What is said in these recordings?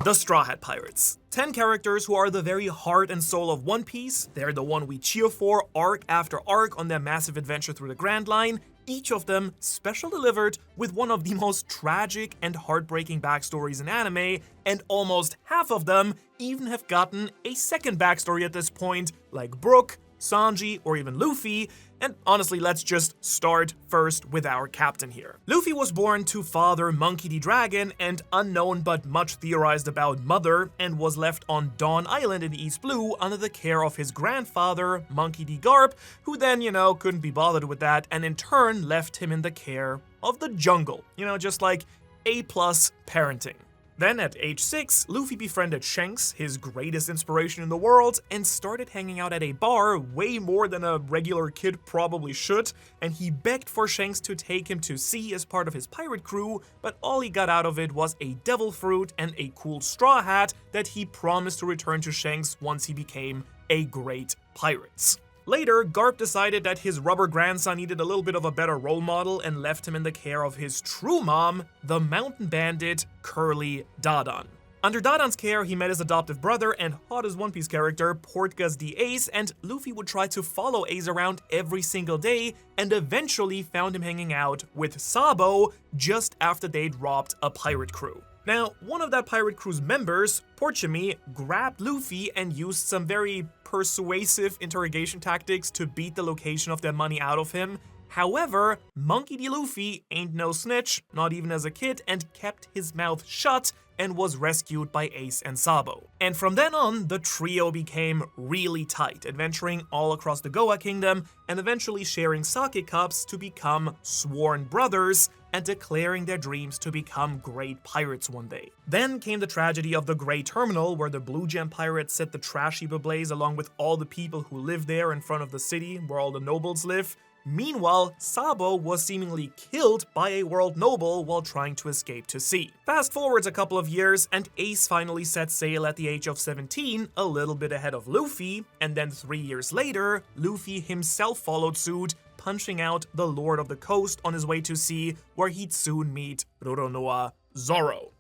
The Straw Hat Pirates. 10 characters who are the very heart and soul of One Piece. They're the one we cheer for arc after arc on their massive adventure through the Grand Line. Each of them special delivered with one of the most tragic and heartbreaking backstories in anime, and almost half of them even have gotten a second backstory at this point, like Brook, Sanji, or even Luffy. And honestly, let's just start first with our captain here. Luffy was born to father Monkey D. Dragon and unknown but much theorized about mother, and was left on Dawn Island in the East Blue under the care of his grandfather, Monkey D. Garp, who then, couldn't be bothered with that and in turn left him in the care of the jungle. Just like A+ parenting. Then at age 6, Luffy befriended Shanks, his greatest inspiration in the world, and started hanging out at a bar way more than a regular kid probably should, and he begged for Shanks to take him to sea as part of his pirate crew, but all he got out of it was a devil fruit and a cool straw hat that he promised to return to Shanks once he became a great pirate. Later, Garp decided that his rubber grandson needed a little bit of a better role model and left him in the care of his true mom, the mountain bandit Curly Dadan. Under Dadan's care, he met his adoptive brother and hottest One Piece character, Portgas the Ace, and Luffy would try to follow Ace around every single day and eventually found him hanging out with Sabo just after they'd robbed a pirate crew. Now, one of that pirate crew's members, Porchimi, grabbed Luffy and used some very persuasive interrogation tactics to beat the location of their money out of him. However, Monkey D. Luffy ain't no snitch, not even as a kid, and kept his mouth shut and was rescued by Ace and Sabo. And from then on, the trio became really tight, adventuring all across the Goa Kingdom and eventually sharing sake cups to become sworn brothers and declaring their dreams to become great pirates one day. Then came the tragedy of the Grey Terminal, where the Blue Gem pirates set the trash heap ablaze along with all the people who live there in front of the city where all the nobles live. Meanwhile, Sabo was seemingly killed by a world noble while trying to escape to sea. Fast forwards a couple of years, and Ace finally set sail at the age of 17, a little bit ahead of Luffy, and then 3 years later, Luffy himself followed suit, punching out the Lord of the Coast on his way to sea, where he'd soon meet Roronoa Zoro.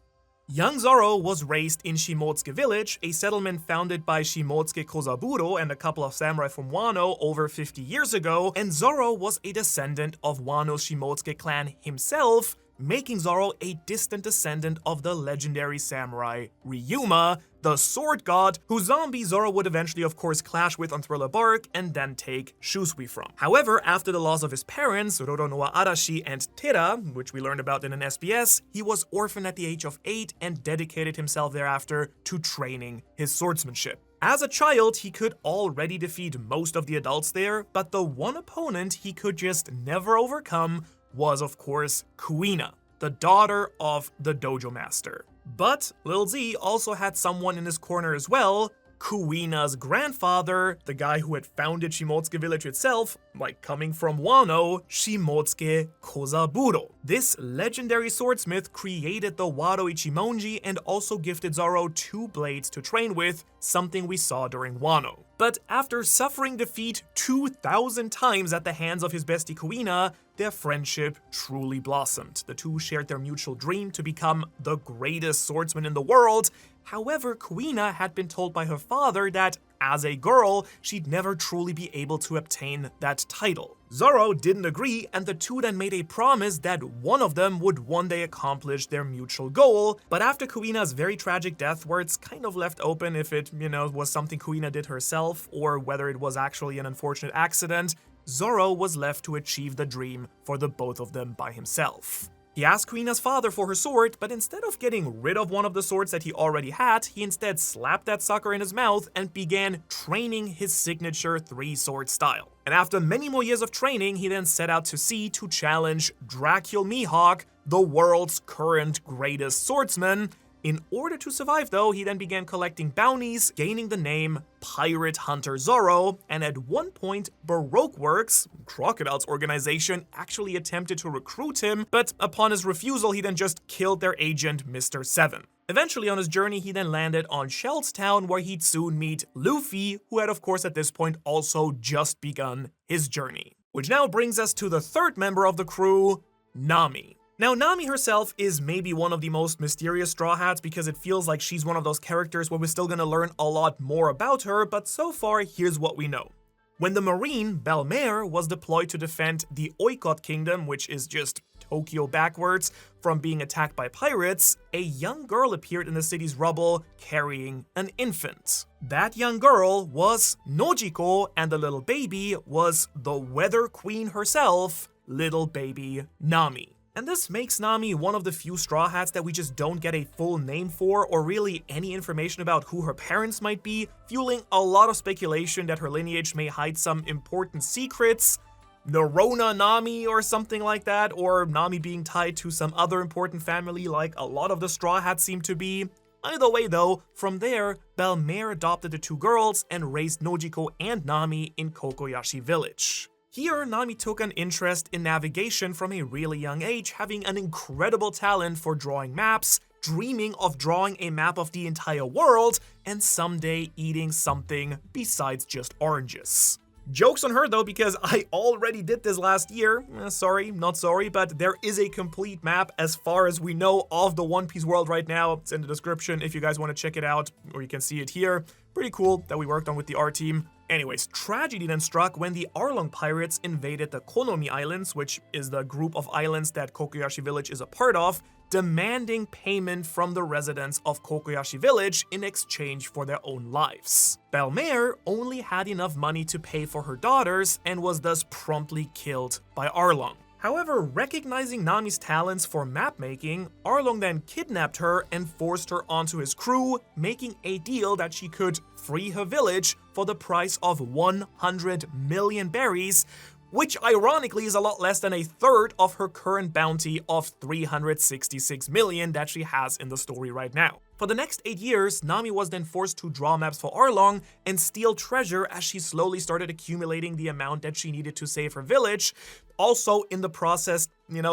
Young Zoro was raised in Shimotsuke Village, a settlement founded by Shimotsuke Kozaburo and a couple of samurai from Wano over 50 years ago, and Zoro was a descendant of Wano's Shimotsuke clan himself, making Zoro a distant descendant of the legendary samurai Ryuma, the sword god, whose zombie Zoro would eventually of course clash with on Thriller Bark and then take Shusui from. However, after the loss of his parents, Roronoa Arashi and Tera, which we learned about in an SBS, he was orphaned at the age of 8 and dedicated himself thereafter to training his swordsmanship. As a child, he could already defeat most of the adults there, but the one opponent he could just never overcome was, of course, Kuina, the daughter of the dojo master. But Lil Z also had someone in his corner as well, Kuina's grandfather, the guy who had founded Shimotsuke Village itself, like coming from Wano, Shimotsuke Kozaburo. This legendary swordsmith created the Wado Ichimonji and also gifted Zoro 2 blades to train with, something we saw during Wano. But after suffering defeat 2,000 times at the hands of his bestie Kuina, their friendship truly blossomed. The two shared their mutual dream to become the greatest swordsman in the world. However, Kuina had been told by her father that, as a girl, she'd never truly be able to obtain that title. Zoro didn't agree, and the two then made a promise that one of them would one day accomplish their mutual goal, but after Kuina's very tragic death, where it's kind of left open if it, was something Kuina did herself, or whether it was actually an unfortunate accident, Zoro was left to achieve the dream for the both of them by himself. He asked Kuina's father for her sword, but instead of getting rid of one of the swords that he already had, he instead slapped that sucker in his mouth and began training his signature 3-sword style. And after many more years of training, he then set out to sea to challenge Dracul Mihawk, the world's current greatest swordsman. In order to survive though, he then began collecting bounties, gaining the name Pirate Hunter Zoro, and at one point, Baroque Works, Crocodile's organization, actually attempted to recruit him, but upon his refusal, he then just killed their agent, Mr. 7. Eventually on his journey, he then landed on Shellstown, where he'd soon meet Luffy, who had of course at this point also just begun his journey. Which now brings us to the third member of the crew, Nami. Now, Nami herself is maybe one of the most mysterious Straw Hats because it feels like she's one of those characters where we're still gonna learn a lot more about her, but so far, here's what we know. When the Marine, Belmer, was deployed to defend the Oikot Kingdom, which is just Tokyo backwards, from being attacked by pirates, a young girl appeared in the city's rubble carrying an infant. That young girl was Nojiko, and the little baby was the Weather Queen herself, little baby Nami. And this makes Nami one of the few Straw Hats that we just don't get a full name for, or really any information about who her parents might be, fueling a lot of speculation that her lineage may hide some important secrets, Nerona Nami or something like that, or Nami being tied to some other important family like a lot of the Straw Hats seem to be. Either way though, from there, Belmer adopted the two girls and raised Nojiko and Nami in Kokoyashi Village. Here, Nami took an interest in navigation from a really young age, having an incredible talent for drawing maps, dreaming of drawing a map of the entire world, and someday eating something besides just oranges. Joke's on her though, because I already did this last year. Sorry, not sorry, but there is a complete map as far as we know of the One Piece world right now. It's in the description if you guys want to check it out, or you can see it here. Pretty cool that we worked on with the art team. Anyways, tragedy then struck when the Arlong Pirates invaded the Konomi Islands, which is the group of islands that Kokoyashi Village is a part of, demanding payment from the residents of Kokoyashi Village in exchange for their own lives. Belmer only had enough money to pay for her daughters and was thus promptly killed by Arlong. However, recognizing Nami's talents for mapmaking, Arlong then kidnapped her and forced her onto his crew, making a deal that she could free her village for the price of 100 million berries, which ironically is a lot less than a third of her current bounty of 366 million that she has in the story right now. For the next 8 years, Nami was then forced to draw maps for Arlong and steal treasure as she slowly started accumulating the amount that she needed to save her village. Also, in the process,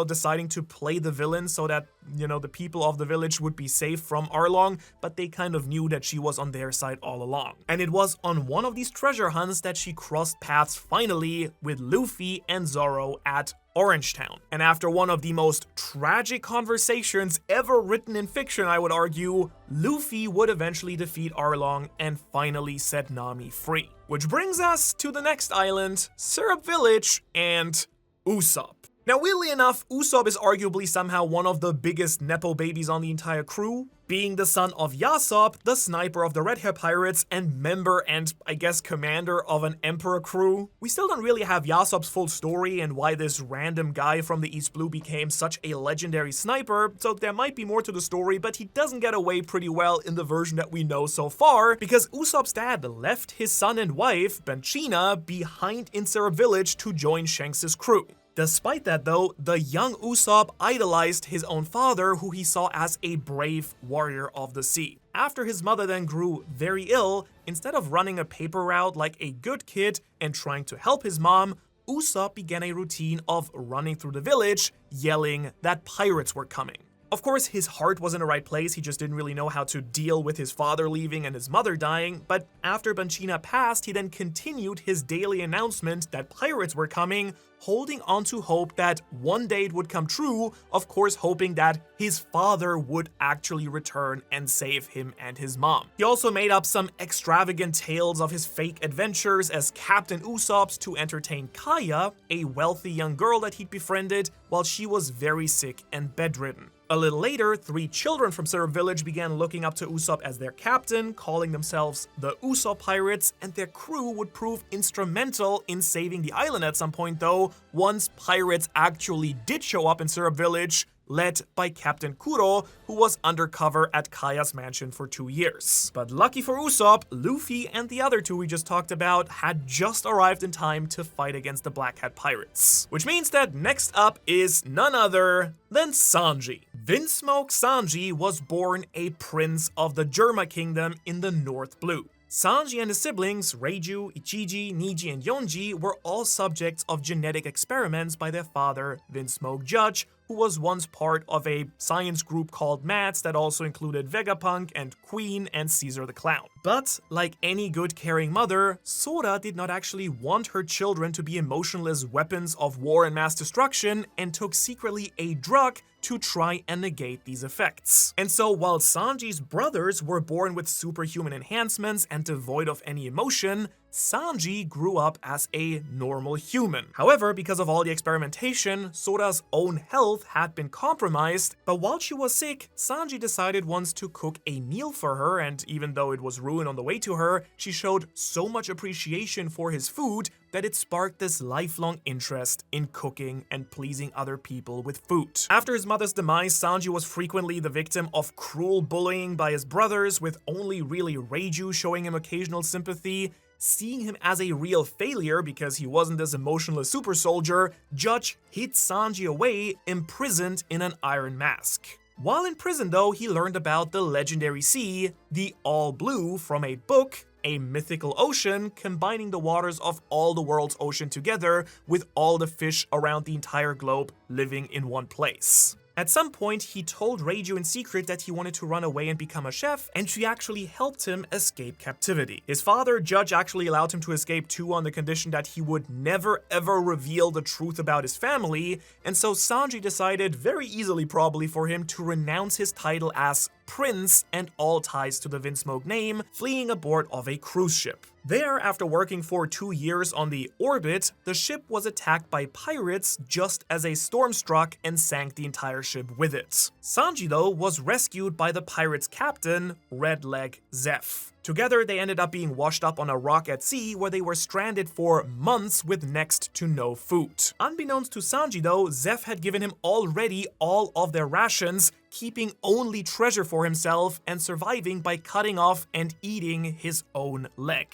deciding to play the villain so that, the people of the village would be safe from Arlong, but they kind of knew that she was on their side all along. And it was on one of these treasure hunts that she crossed paths finally with Luffy and Zoro at Orange Town. And after one of the most tragic conversations ever written in fiction, I would argue, Luffy would eventually defeat Arlong and finally set Nami free. Which brings us to the next island, Syrup Village, and Usopp. Now, weirdly enough, Usopp is arguably somehow one of the biggest Nepo babies on the entire crew, being the son of Yasopp, the sniper of the Red Hair Pirates, and member and, I guess, commander of an Emperor crew. We still don't really have Yasopp's full story and why this random guy from the East Blue became such a legendary sniper, so there might be more to the story, but he doesn't get away pretty well in the version that we know so far, because Usopp's dad left his son and wife, Benchina, behind in Syrup Village to join Shanks' crew. Despite that though, the young Usopp idolized his own father, who he saw as a brave warrior of the sea. After his mother then grew very ill, instead of running a paper route like a good kid and trying to help his mom, Usopp began a routine of running through the village, yelling that pirates were coming. Of course, his heart was in the right place, he just didn't really know how to deal with his father leaving and his mother dying, but after Benchina passed, he then continued his daily announcement that pirates were coming, holding on to hope that one day it would come true, of course hoping that his father would actually return and save him and his mom. He also made up some extravagant tales of his fake adventures as Captain Usopp to entertain Kaya, a wealthy young girl that he'd befriended while she was very sick and bedridden. A little later, 3 children from Syrup Village began looking up to Usopp as their captain, calling themselves the Usopp Pirates, and their crew would prove instrumental in saving the island at some point though, once pirates actually did show up in Syrup Village, led by Captain Kuro, who was undercover at Kaya's mansion for 2 years. But lucky for Usopp, Luffy and the other 2 we just talked about had just arrived in time to fight against the Black Hat Pirates. Which means that next up is none other than Sanji. Vinsmoke Sanji was born a prince of the Germa Kingdom in the North Blue. Sanji and his siblings, Reiju, Ichiji, Niji, and Yonji, were all subjects of genetic experiments by their father, Vinsmoke Judge, who was once part of a science group called Mats that also included Vegapunk and Queen and Caesar the Clown. But, like any good caring mother, Sora did not actually want her children to be emotionless weapons of war and mass destruction, and took secretly a drug to try and negate these effects. And so while Sanji's brothers were born with superhuman enhancements and devoid of any emotion, Sanji grew up as a normal human. However, because of all the experimentation, Sora's own health had been compromised, but while she was sick, Sanji decided once to cook a meal for her, and even though it was ruined on the way to her, she showed so much appreciation for his food that it sparked this lifelong interest in cooking and pleasing other people with food. After his mother's demise, Sanji was frequently the victim of cruel bullying by his brothers, with only really Reiju showing him occasional sympathy. Seeing him as a real failure because he wasn't this emotionless super soldier, Judge hid Sanji away, imprisoned in an iron mask. While in prison though, he learned about the legendary sea, the All Blue, from a book, a mythical ocean combining the waters of all the world's ocean together, with all the fish around the entire globe living in one place. At some point, he told Reiju in secret that he wanted to run away and become a chef, and she actually helped him escape captivity. His father, Judge, actually allowed him to escape too, on the condition that he would never ever reveal the truth about his family, and so Sanji decided, very easily probably for him, to renounce his title as Prince and all ties to the Windsmoke name, fleeing aboard of a cruise ship. There, after working for 2 years on the Orbit, the ship was attacked by pirates just as a storm struck and sank the entire ship with it. Sanji, though, was rescued by the pirates' captain, Redleg Zeff. Together, they ended up being washed up on a rock at sea where they were stranded for months with next to no food. Unbeknownst to Sanji though, Zeff had given him already all of their rations, keeping only treasure for himself and surviving by cutting off and eating his own leg.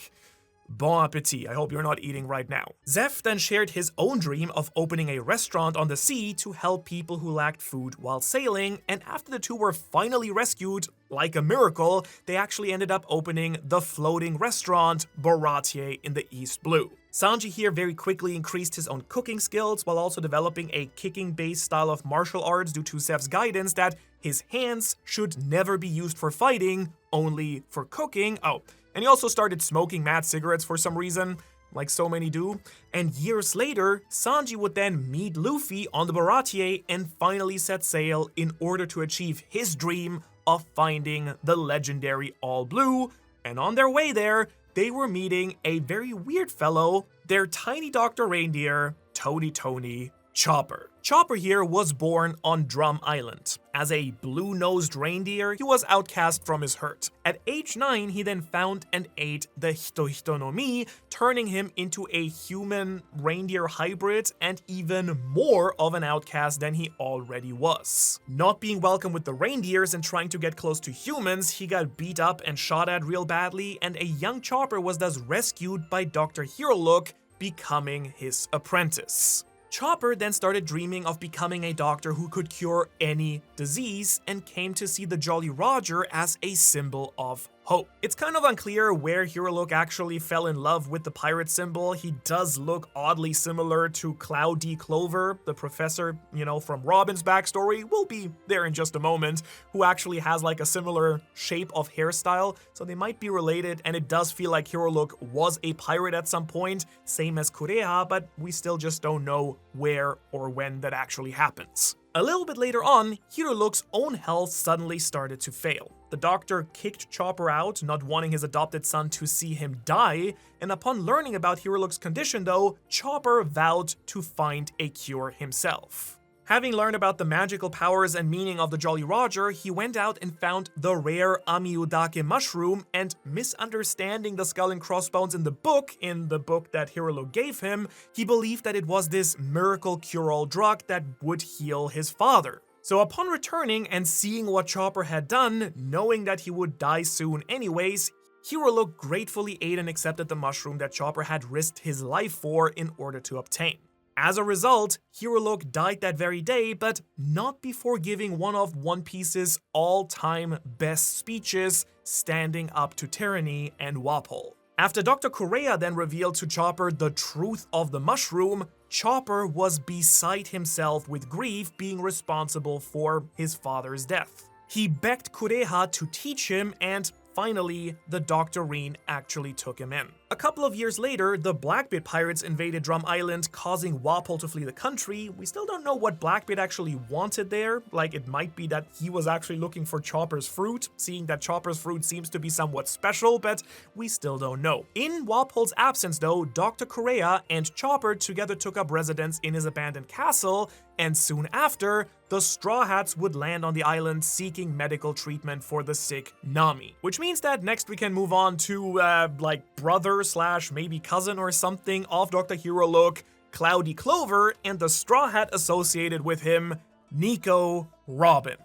Bon appetit, I hope you're not eating right now. Zeff then shared his own dream of opening a restaurant on the sea to help people who lacked food while sailing, and after the two were finally rescued, like a miracle, they actually ended up opening the floating restaurant Baratier in the East Blue. Sanji here very quickly increased his own cooking skills while also developing a kicking-based style of martial arts due to Zeff's guidance that his hands should never be used for fighting, only for cooking. Oh, and he also started smoking mad cigarettes for some reason, like so many do. And years later, Sanji would then meet Luffy on the Baratier and finally set sail in order to achieve his dream of finding the legendary All Blue. And on their way there, they were meeting a very weird fellow, their tiny Dr. Reindeer, Tony Chopper. Chopper here was born on Drum Island. As a blue-nosed reindeer, he was outcast from his herd. At age 9, he then found and ate the Hito no Mi, turning him into a human reindeer hybrid and even more of an outcast than he already was. Not being welcome with the reindeers and trying to get close to humans, he got beat up and shot at real badly, and a young Chopper was thus rescued by Dr. Herolook, becoming his apprentice. Chopper then started dreaming of becoming a doctor who could cure any disease and came to see the Jolly Roger as a symbol of hope. It's kind of unclear where Herolook actually fell in love with the pirate symbol. He does look oddly similar to Cloud D. Clover, the professor, from Robin's backstory. We'll be there in just a moment, who actually has like a similar shape of hairstyle, so they might be related, and it does feel like Herolook was a pirate at some point, same as Kureha, but we still just don't know where or when that actually happens. A little bit later on, Herolook's own health suddenly started to fail. The doctor kicked Chopper out, not wanting his adopted son to see him die, and upon learning about Herolook's condition though, Chopper vowed to find a cure himself. Having learned about the magical powers and meaning of the Jolly Roger, he went out and found the rare Amiudake mushroom, and misunderstanding the skull and crossbones in the book that Herolook gave him, he believed that it was this miracle cure-all drug that would heal his father. So upon returning and seeing what Chopper had done, knowing that he would die soon anyways, Herolook gratefully ate and accepted the mushroom that Chopper had risked his life for in order to obtain. As a result, Herolook died that very day, but not before giving one of One Piece's all-time best speeches, standing up to tyranny and Walpole. After Dr. Correa then revealed to Chopper the truth of the mushroom, Chopper was beside himself with grief, being responsible for his father's death. He begged Correa to teach him, and finally, the Doctorine actually took him in. A couple of years later, the Blackbeard Pirates invaded Drum Island, causing Walpole to flee the country. We still don't know what Blackbeard actually wanted there. Like, it might be that he was actually looking for Chopper's fruit, seeing that Chopper's fruit seems to be somewhat special, but we still don't know. In Walpole's absence, though, Dr. Correa and Chopper together took up residence in his abandoned castle, and soon after, the Straw Hats would land on the island seeking medical treatment for the sick Nami. Which means that next we can move on to, like, brother / maybe cousin or something of Dr. Hero Look, Cloudy Clover, and the Straw Hat associated with him, Nico Robin.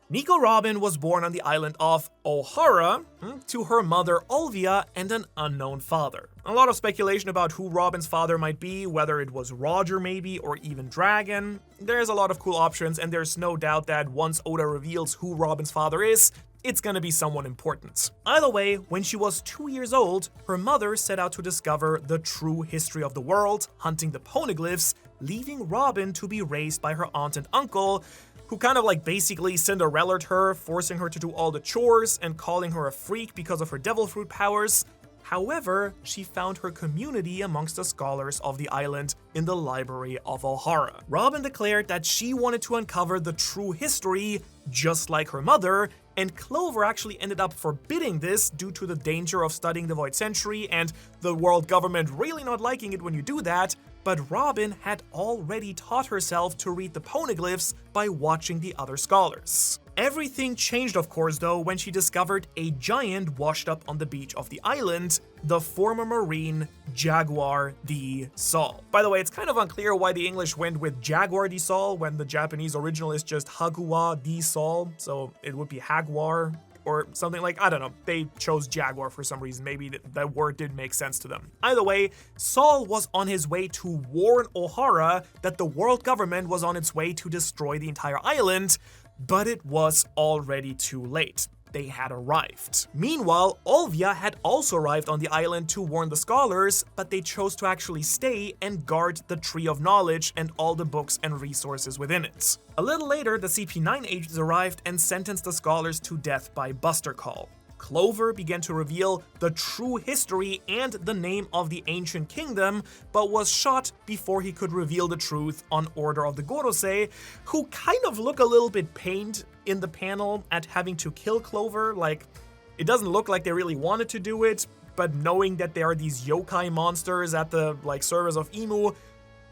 Nico Robin was born on the island of Ohara to her mother Olvia and an unknown father. A lot of speculation about who Robin's father might be, whether it was Roger maybe, or even Dragon. There's a lot of cool options, and there's no doubt that once Oda reveals who Robin's father is, it's gonna be someone important. Either way, when she was 2 years old, her mother set out to discover the true history of the world, hunting the poneglyphs, leaving Robin to be raised by her aunt and uncle, who kind of like basically Cinderella'd her, forcing her to do all the chores and calling her a freak because of her devil fruit powers. However, she found her community amongst the scholars of the island in the library of Ohara. Robin declared that she wanted to uncover the true history, just like her mother, and Clover actually ended up forbidding this due to the danger of studying the Void Century and the world government really not liking it when you do that. But Robin had already taught herself to read the poneglyphs by watching the other scholars. Everything changed, of course, though, when she discovered a giant washed up on the beach of the island, the former Marine Jaguar de Sol. By the way, it's kind of unclear why the English went with Jaguar de Sol when the Japanese original is just Hagua de Sol, so it would be Jaguar or something like, I don't know, they chose Jaguar for some reason, maybe that word didn't make sense to them. Either way, Sol was on his way to warn Ohara that the world government was on its way to destroy the entire island, but it was already too late. They had arrived. Meanwhile, Olvia had also arrived on the island to warn the scholars, but they chose to actually stay and guard the Tree of Knowledge and all the books and resources within it. A little later, the CP9 agents arrived and sentenced the scholars to death by Buster Call. Clover began to reveal the true history and the name of the ancient kingdom, but was shot before he could reveal the truth on order of the Gorosei, who kind of look a little bit pained in the panel at having to kill Clover. Like, it doesn't look like they really wanted to do it, but knowing that there are these yokai monsters at the service of Imu,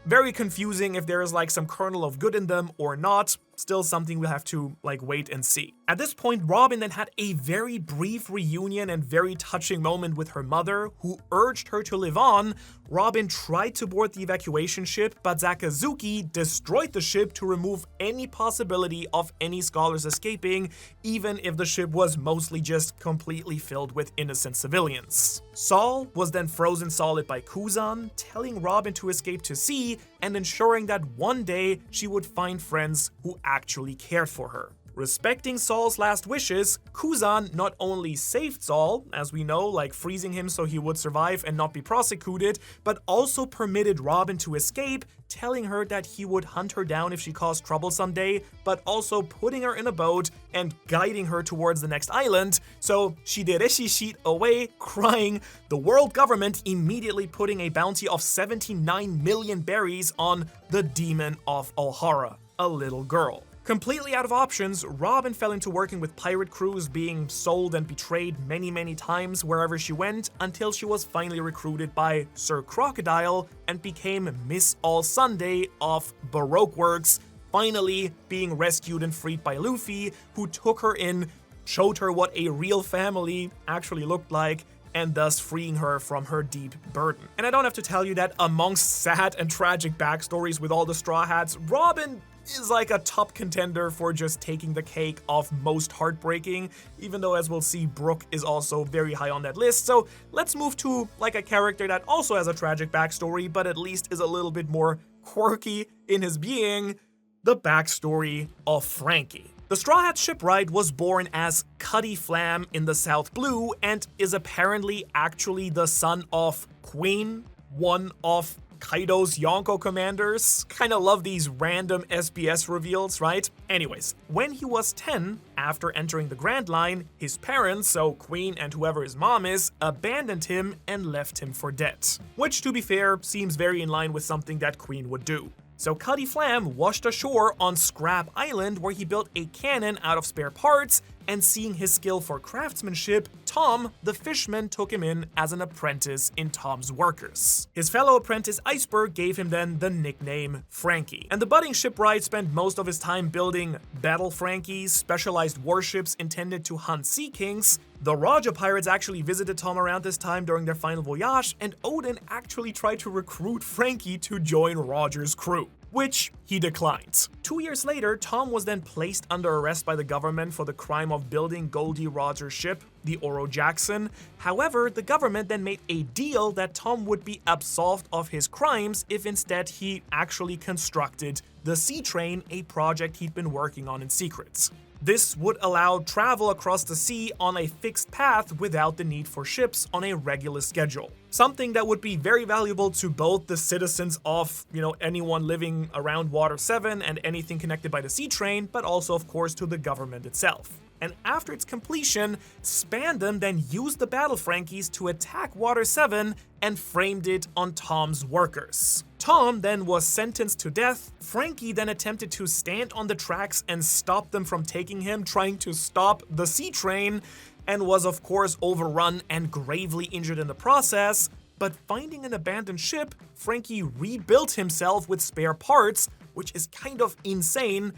very confusing if there is some kernel of good in them or not. Still something we'll have to wait and see. At this point, Robin then had a very brief reunion and very touching moment with her mother, who urged her to live on. Robin tried to board the evacuation ship, but Sakazuki destroyed the ship to remove any possibility of any scholars escaping, even if the ship was mostly just completely filled with innocent civilians. Sol was then frozen solid by Kuzan, telling Robin to escape to sea and ensuring that one day she would find friends who actually cared for her. Respecting Sol's last wishes, Kuzan not only saved Sol, as we know, freezing him so he would survive and not be prosecuted, but also permitted Robin to escape, telling her that he would hunt her down if she caused trouble someday, but also putting her in a boat and guiding her towards the next island. So she did Shishit away, crying, the world government immediately putting a bounty of 79 million berries on the demon of Ohara, a little girl. Completely out of options, Robin fell into working with pirate crews, being sold and betrayed many times wherever she went, until she was finally recruited by Sir Crocodile and became Miss All Sunday of Baroque Works, finally being rescued and freed by Luffy, who took her in, showed her what a real family actually looked like, and thus freeing her from her deep burden. And I don't have to tell you that amongst sad and tragic backstories with all the Straw Hats, Robin is a top contender for just taking the cake of most heartbreaking, even though, as we'll see, Brook is also very high on that list. So let's move to a character that also has a tragic backstory, but at least is a little bit more quirky in his being, the backstory of Franky. The Straw Hat shipwright was born as Cutty Flam in the South Blue and is apparently actually the son of Queen, one of Kaido's Yonko commanders. Kinda love these random SBS reveals, right? Anyways, when he was 10, after entering the Grand Line, his parents, so Queen and whoever his mom is, abandoned him and left him for dead. Which, to be fair, seems very in line with something that Queen would do. So Cutty Flam washed ashore on Scrap Island, where he built a cannon out of spare parts, and seeing his skill for craftsmanship, Tom, the fishman, took him in as an apprentice in Tom's workers. His fellow apprentice Iceberg gave him then the nickname Franky. And the budding shipwright spent most of his time building battle Frankies, specialized warships intended to hunt sea kings. The Rumbar Pirates actually visited Tom around this time during their final voyage, and Odin actually tried to recruit Franky to join Roger's crew, which he declined. 2 years later, Tom was then placed under arrest by the government for the crime of building Goldie Roger's ship, the Oro Jackson. However, the government then made a deal that Tom would be absolved of his crimes if instead he actually constructed the Sea Train, a project he'd been working on in secret. This would allow travel across the sea on a fixed path without the need for ships on a regular schedule. Something that would be very valuable to both the citizens of, anyone living around Water 7 and anything connected by the Sea Train, but also, of course, to the government itself. And after its completion, Spandam then used the battle Frankies to attack Water 7 and framed it on Tom's workers. Tom then was sentenced to death. Franky then attempted to stand on the tracks and stop them from taking him, trying to stop the Sea Train, and was of course overrun and gravely injured in the process. But finding an abandoned ship, Franky rebuilt himself with spare parts, which is kind of insane.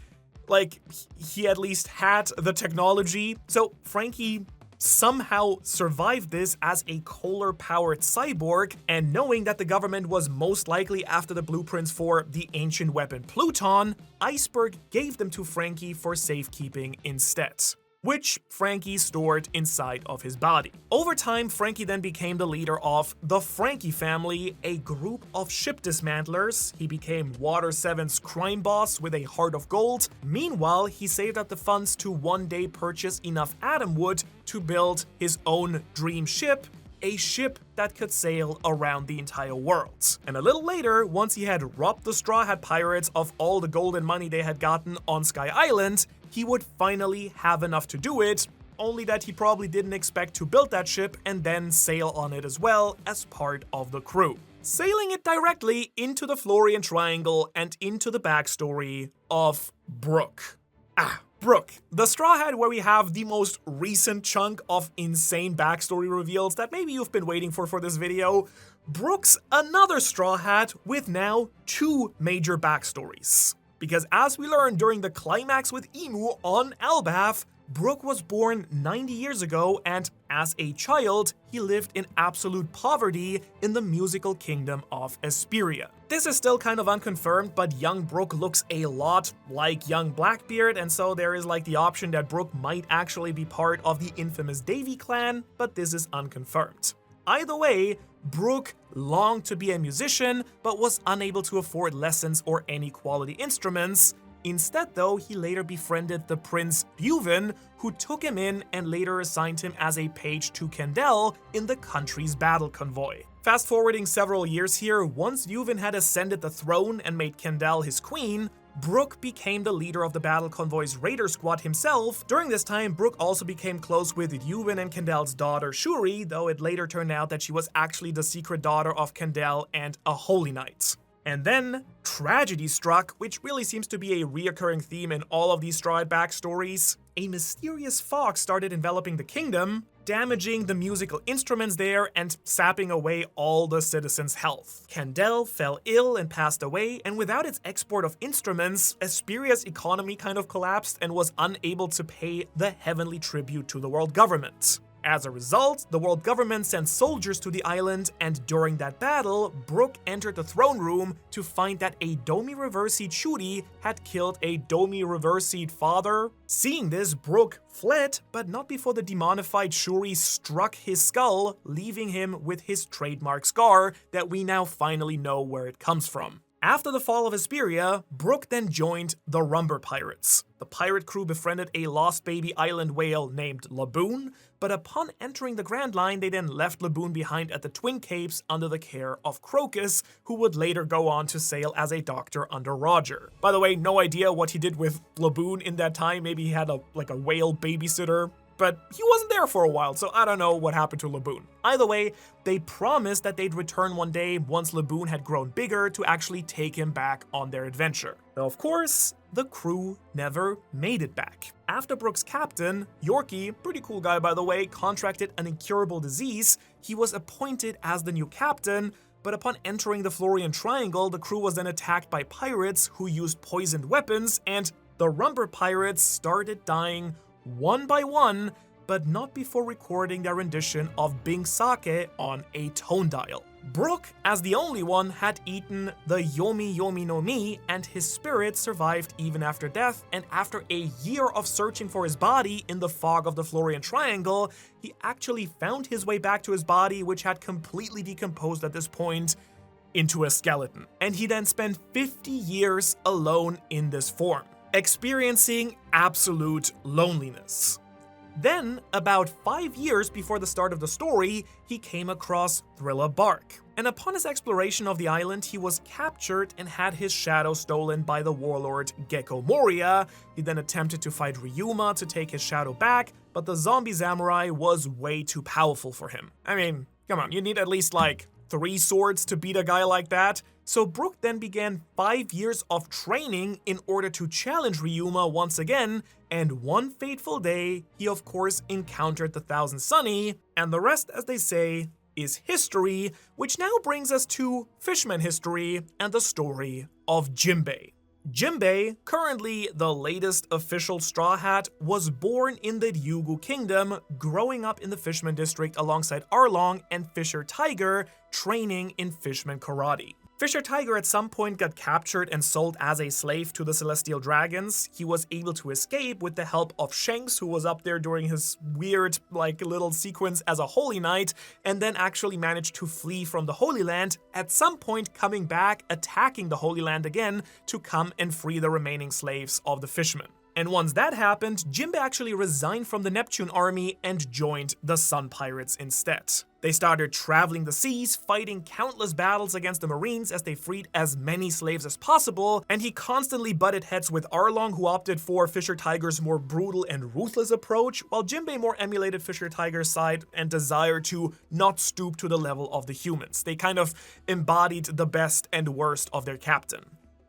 Like, he at least had the technology. So Franky somehow survived this as a Kohler-powered cyborg, and knowing that the government was most likely after the blueprints for the ancient weapon Pluton, Iceberg gave them to Franky for safekeeping instead, which Franky stored inside of his body. Over time, Franky then became the leader of the Franky family, a group of ship dismantlers. He became Water 7's crime boss with a heart of gold. Meanwhile, he saved up the funds to one day purchase enough atom wood to build his own dream ship, a ship that could sail around the entire world. And a little later, once he had robbed the Straw Hat Pirates of all the gold and money they had gotten on Sky Island, he would finally have enough to do it, only that he probably didn't expect to build that ship and then sail on it as well as part of the crew, sailing it directly into the Florian Triangle and into the backstory of Brook. Brook, the Straw Hat where we have the most recent chunk of insane backstory reveals that maybe you've been waiting for this video. Brook's another Straw Hat with now 2 major backstories. Because as we learned during the climax with Emu on Elbaf, Brook was born 90 years ago, and as a child, he lived in absolute poverty in the musical kingdom of Esperia. This is still kind of unconfirmed, but young Brook looks a lot like young Blackbeard, and so there is like the option that Brook might actually be part of the infamous Davy clan, but this is unconfirmed. Either way, Brook longed to be a musician, but was unable to afford lessons or any quality instruments. Instead, though, he later befriended the Prince Buvin, who took him in and later assigned him as a page to Kendall in the country's battle convoy. Fast forwarding several years here, once Buvin had ascended the throne and made Kendall his queen, Brook became the leader of the battle convoy's raider squad himself. During this time, Brook also became close with Yuvin and Kendall's daughter Shuri, though it later turned out that she was actually the secret daughter of Kendall and a holy knight. And then, tragedy struck, which really seems to be a reoccurring theme in all of these Straw Hat backstories. A mysterious fog started enveloping the kingdom, damaging the musical instruments there and sapping away all the citizens' health. Kendall fell ill and passed away, and without its export of instruments, Esperia's economy kind of collapsed and was unable to pay the heavenly tribute to the world government. As a result, the world government sent soldiers to the island, and during that battle, Brook entered the throne room to find that a Domi Reversied Shuri had killed a Domi Reversied father. Seeing this, Brook fled, but not before the demonified Shuri struck his skull, leaving him with his trademark scar that we now finally know where it comes from. After the fall of Hesperia, Brook then joined the Rumbar Pirates. The pirate crew befriended a lost baby island whale named Laboon, but upon entering the Grand Line, they then left Laboon behind at the Twin Capes under the care of Crocus, who would later go on to sail as a doctor under Roger. By the way, no idea what he did with Laboon in that time. Maybe he had a whale babysitter, but he wasn't there for a while, so I don't know what happened to Laboon. Either way, they promised that they'd return one day once Laboon had grown bigger to actually take him back on their adventure. Though of course, the crew never made it back. After Brook's captain, Yorkie, pretty cool guy by the way, contracted an incurable disease, he was appointed as the new captain, but upon entering the Florian Triangle, the crew was then attacked by pirates who used poisoned weapons, and the Rumbar Pirates started dying one by one, but not before recording their rendition of Bing Sake on a tone dial. Brook, as the only one, had eaten the Yomi Yomi no Mi, and his spirit survived even after death, and after a year of searching for his body in the fog of the Florian Triangle, he actually found his way back to his body, which had completely decomposed at this point into a skeleton. And he then spent 50 years alone in this form, experiencing absolute loneliness. Then, about 5 years before the start of the story, he came across Thriller Bark. And upon his exploration of the island, he was captured and had his shadow stolen by the warlord Gecko Moria. He then attempted to fight Ryuma to take his shadow back, but the zombie samurai was way too powerful for him. I mean, come on, you need at least 3 swords to beat a guy like that. So Brook then began 5 years of training in order to challenge Ryuma once again, and one fateful day, he of course encountered the Thousand Sunny, and the rest, as they say, is history, which now brings us to Fishman history and the story of Jinbe. Jinbe, currently the latest official Straw Hat, was born in the Ryugu Kingdom, growing up in the Fishman district alongside Arlong and Fisher Tiger, training in Fishman karate. Fisher Tiger at some point got captured and sold as a slave to the Celestial Dragons. He was able to escape with the help of Shanks, who was up there during his weird, little sequence as a Holy Knight, and then actually managed to flee from the Holy Land, at some point coming back, attacking the Holy Land again to come and free the remaining slaves of the Fishmen. And once that happened, Jinbe actually resigned from the Neptune army and joined the Sun Pirates instead. They started traveling the seas, fighting countless battles against the Marines as they freed as many slaves as possible, and he constantly butted heads with Arlong, who opted for Fisher Tiger's more brutal and ruthless approach, while Jinbe more emulated Fisher Tiger's side and desire to not stoop to the level of the humans. They kind of embodied the best and worst of their captain.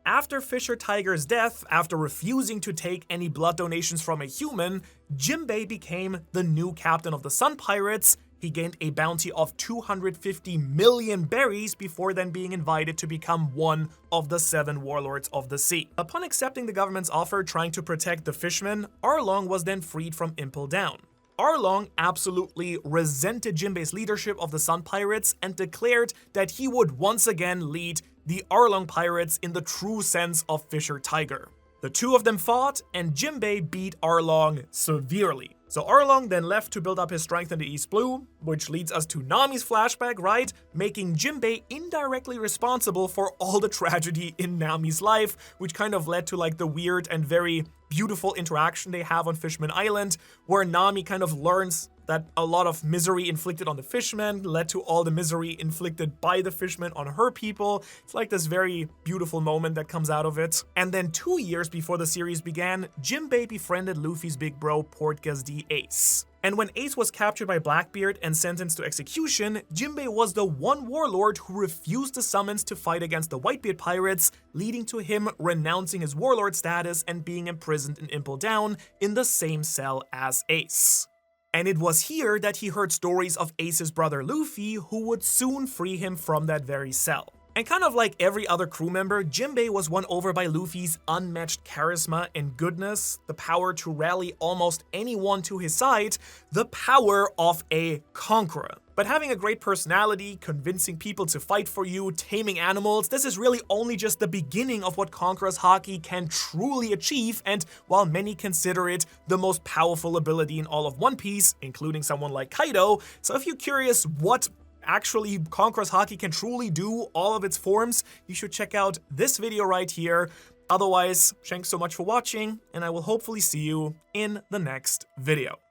After Fisher Tiger's death, after refusing to take any blood donations from a human, Jinbe became the new captain of the Sun Pirates. He gained a bounty of 250 million berries before then being invited to become one of the 7 warlords of the sea. Upon accepting the government's offer trying to protect the fishmen, Arlong was then freed from Impel Down. Arlong absolutely resented Jinbe's leadership of the Sun Pirates and declared that he would once again lead the Arlong Pirates in the true sense of Fisher Tiger. The two of them fought, and Jinbe beat Arlong severely. So Arlong then left to build up his strength in the East Blue, which leads us to Nami's flashback, right? Making Jinbe indirectly responsible for all the tragedy in Nami's life, which kind of led to the weird and very beautiful interaction they have on Fishman Island, where Nami kind of learns that a lot of misery inflicted on the fishmen led to all the misery inflicted by the fishmen on her people. It's this very beautiful moment that comes out of it. And then 2 years before the series began, Jinbe befriended Luffy's big bro, Portgas D. Ace. And when Ace was captured by Blackbeard and sentenced to execution, Jinbe was the one warlord who refused the summons to fight against the Whitebeard pirates, leading to him renouncing his warlord status and being imprisoned in Impel Down in the same cell as Ace. And it was here that he heard stories of Ace's brother Luffy, who would soon free him from that very cell. And kind of like every other crew member, Jinbe was won over by Luffy's unmatched charisma and goodness, the power to rally almost anyone to his side, the power of a conqueror. But having a great personality, convincing people to fight for you, taming animals, this is really only just the beginning of what Conqueror's Haki can truly achieve, and while many consider it the most powerful ability in all of One Piece, including someone like Kaido, so if you're curious what actually Conqueror's Haki can truly do all of its forms, you should check out this video right here. Otherwise, thanks so much for watching, and I will hopefully see you in the next video.